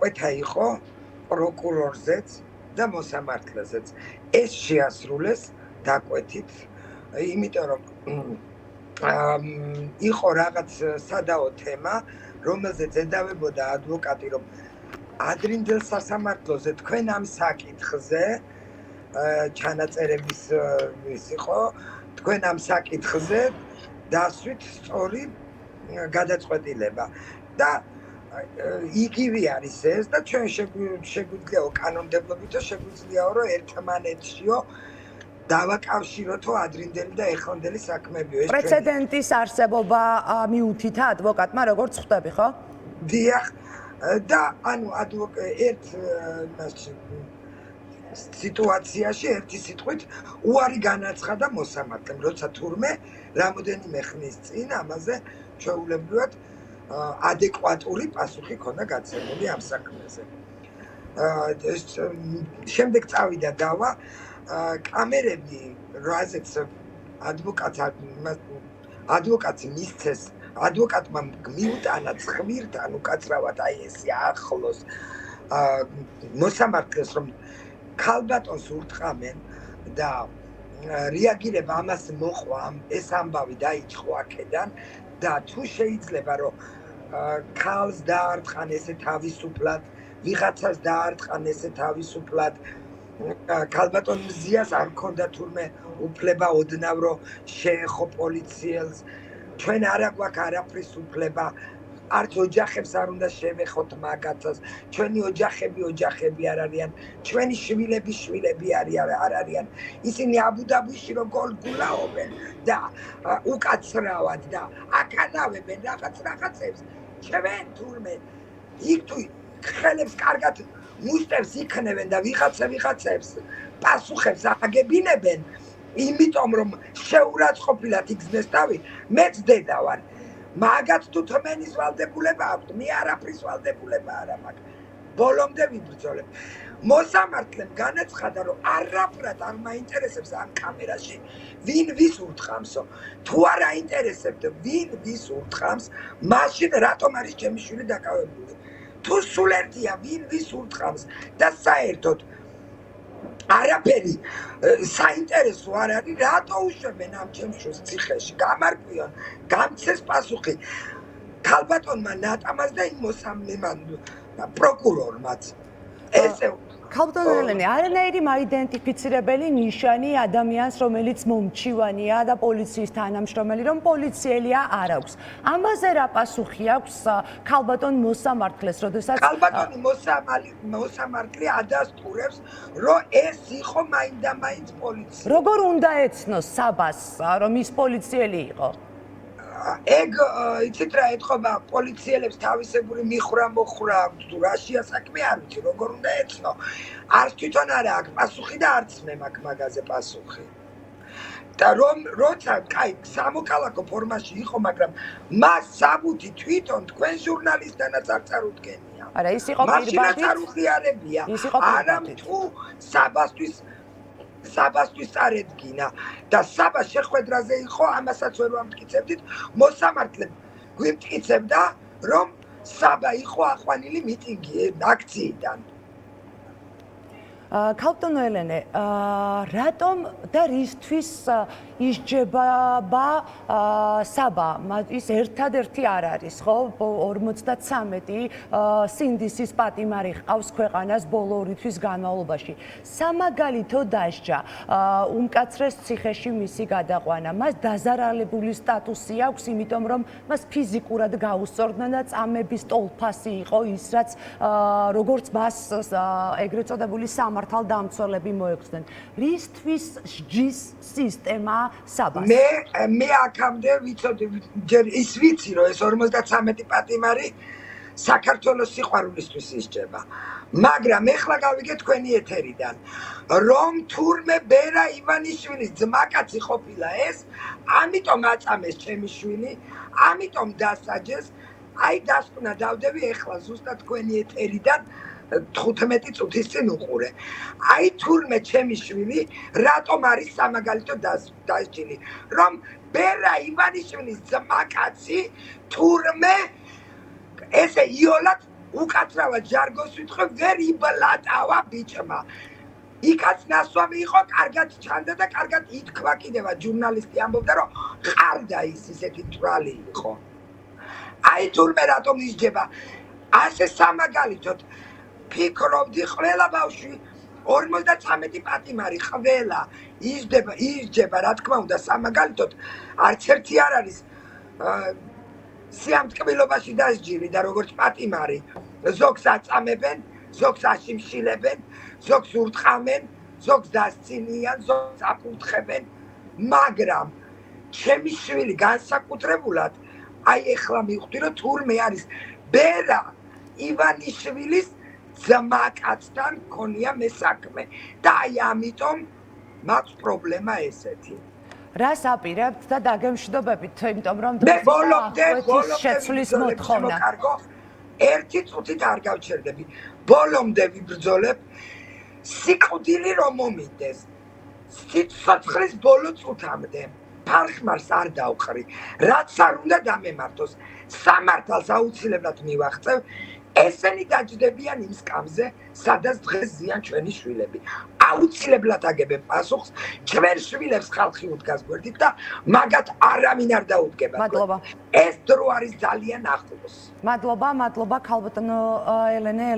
გაკვეთა იყო პროკურორზეც და მოსამართლეზეც. ეს შეასრულეს დაკვეთით, იმიტომ რომ იყო რაღაც სადაო თემა, რომელზეც ედავებოდა ადვოკატი, რომ ადრინდელ სასამართლოზე თქვენ ამ საკითხზე ჩანაწერების ის იყო, თქვენ ამ საკითხზე დასვით სწორი გადაწყვეტილება და იგივე არის ეს და ჩვენ შეგვიძლიაო კანონმდებლობითო შეგვიძლიაო რომ ერთმანეთშიო დავაკავშიროთო ადრინდელი და ეხლანდელი საქმეებიო. ეს პრეცედენტის არსებობა მიუთითა ადვოკატმა როგორც ხვდები, ხო? დიახ და ანუ ერთ სიტუაციაში ერთი სიტყვით უარი განაცხადა მოსამართლემ, როცა თურმე რამოდენიმე ხნის წინ ამაზე ჩვეულებრივად ადეკვატური პასუხი ქონდა გაცემული ამ საქმეზე. შემდეგ წავიდა დავა კამერები, რაზეც ადვოკატს მისცეს, ადვოკატმა მიუტანა ცხვირთან უკაცრავად აი ესე ახლოს მოსამართლეს, რომ ქალბატონს ურტყამენ და რეაგირება ამას მოყვა, ეს ამბავი დაიწყო აქედან და თუ შეიძლება რომ ქალს დაარტყან ესე თავისუფლად, ვიღაცას დაარტყან ესე თავისუფლად, ქალბატონ მზიას არ ქონდა თურმე უფლება ოდნავ რომ შეეხო პოლიციელს, ჩვენ არა გვაქვს არაფრის უფლება, არც ოჯახებს არ უნდა შევეხოთ მაგათას, ჩვენი ოჯახები არ არიან, ჩვენი შვილები არ არიან, ისინი აბუდაბუში რომ გულაობენ და უკაცრავად და აკანავებენ რაღაცებს, ჩვენ თურმე იქ თუ ხელებს კარგად მუსტებს იქნებენ და ვიღაცებს პასუხებს აგებინებენ, იმიტომ რომ შეურაცხყოფილად იგზნეს თავი, მეც დედა ვარ. მაგათ თუ თმენის ვალდებულება აქვს, მე არაფრის ვალდებულება არ მაქვს. ბოლომდე ვიბრძოლებ. მოსამართლემ განაცხადა, რომ არაფრად არ მაინტერესებს ამ კამერაში ვინ ვის ურტყამსო. თუ არ აინტერესებთ ვინ ვის ურტყამს, მაშინ რატომ არის ჩემი შვილი დაკავებული? თუ სულ ერთია ვინ ვის ურტყამს და საერთოდ არაფერი საინტერესო არ არის, რატო უშვებენ ამ ჩემს შვილს ციხეში? გამარკვიონ, გამცეს პასუხი ქალბატონმა ნატამას და იმ მოსამნემან პროკურორმაც. ესე ქალბატონ ელენე, არანაირი მაიდენტიფიცირებელი ნიშანი ადამიანს, რომელიც მომჩივანია და პოლიციის თანამშრომელი, რომ პოლიციელია არ აქვს. ამაზე რა პასუხი აქვს ქალბატონ მოსამართლეს, როდესაც ქალბატონი მოსამართლე ადასტურებს, რომ ეს იყო მაინდამაინც პოლიცია. როგორ უნდა ეცნოს საბას, რომ ის პოლიციელი იყო? ეგ იცით რა ეთქობა პოლიციელებს თავისებური მიხრა-მოხრა აქვს თუ რაშია საქმე არ ვიცი როგორ უნდა ეცნო. არც თვითონ არა აქვს პასუხი და არც მე მაქვს მაგაზე პასუხი. და როცა კაი სამოქალაქო ფორმაში იყო, მაგრამ მას საბუთი თვითონ თქვენ ჟურნალისტთანაც არ წარუდგენია. არა, ის იყო პირბადით. მაშინაც არ უღიარებია. არა თუ საბასთვის წარედგინა და საბა შეხვედრაზე იყო, ამასაც ვერ ვამტკიცებდით, მოსამართლემ გვიმტკიცებდა, რომ საბა იყო აყვანილი მიტინგი აქციიდან. ქალბატონ ელენე, რატომ და რისთვის ისჯება საბა? ის ერთადერთი არ არის, ხო? 53 სინდისის პატიმარი ჰყავს ქვეყანას ბოლო 2 თვის განმავლობაში. სამაგალითო დასჯა, უმკაცრეს ციხეში მისი გადაყვანა, მას დაზარალებული სტატუსი აქვს, იმიტომ რომ მას ფიზიკურად გაუსწორდნენ და წამების ტოლფასი იყო ის, რაც როგორც მას ეგრეთ წოდებული სამართალდამცველები მოექცნენ. რისთვის სჯის სისტემა საბას? მე აქამდე ვიცოდი, ის ვიცი, რომ ეს 53 პატიმარი საქართველოს სიყვარულისთვის ისჯება. მაგრამ ეხლა გავიგე თქვენი ეთერიდან, რომ თურმე ბერა ივანიშვილის ძმაკაცი ყოფილა ეს, ამიტომ აწამეს ჩემი შვილი, ამიტომ დასაჯეს. აი დასკვნა დავდები ეხლა ზუსტად თქვენი ეთერიდან 15 წუთის წინ უყურე. აი თურმე ჩემი შვილი რატომ არის სამაგალითო დასჯილი, რომ ბერა ივანიშვილის ძმაკაცი თურმე ესე იოლად უკაცრავად ჟარგონს ვიტყვი, ვერ იბლატავა ბიჭმა. იქაც ნასვამი იყო, კარგად ჩანდა და კარგად ითქვა კიდევა, ჟურნალისტი ამბობდა, რომ ყარდა ის ისეთი თვალი იყო. აი თურმე რატომ ისჯება? ასე სამაგალითოდ ფიქრობდი ყველა ბავშვი 53 პატიმარი ყველა ისჯება, რა თქმა უნდა, სამაგალითოდ არც ერთი არ არის სიამტკბილობაში დასჯილი და როგორც პატიმარი ზოგს აწამებენ, ზოგს აშიმშილებენ, ზოგს ურტყამენ, ზოგს დასცინიან, ზოგს აფურთხებენ, მაგრამ ჩემი შვილი განსაკუთრებულად აი ეხლა მივხვდი, რომ თურმე არის ბერა ივანიშვილის ძმაკაცთან მქონია მე საქმე და აი ამიტომ მაქვს პრობლემა ესეთი. რას აპირებთ და დაგემშვიდობებით, იმიტომ რომ მე ბოლომდე შეცვლის მოთხოვნა. ერთი წუთით არ გავჩერდები. ბოლომდე ვიბრძოლებ სიკვდილი რომ მომიდეს. სიცოცხლის ბოლო წუთამდე. ფარხმარს არ დავყრი. რაც არ უნდა დამემართოს. სამართალს აუცილებლად მივაღწევ. ესენი დაჯდებიან იმ სკამზე, სადაც დღეს ზიან ჩვენი შვილები. აუცილებლად აგებენ პასუხს, ჩვენ შვილებს ხალხი უდგას გვერდით და მაგათ არავინ არ დაუდგება. მადლობა. ეს დრო არის ძალიან ახლოს. მადლობა, ქალბატონო ელენე.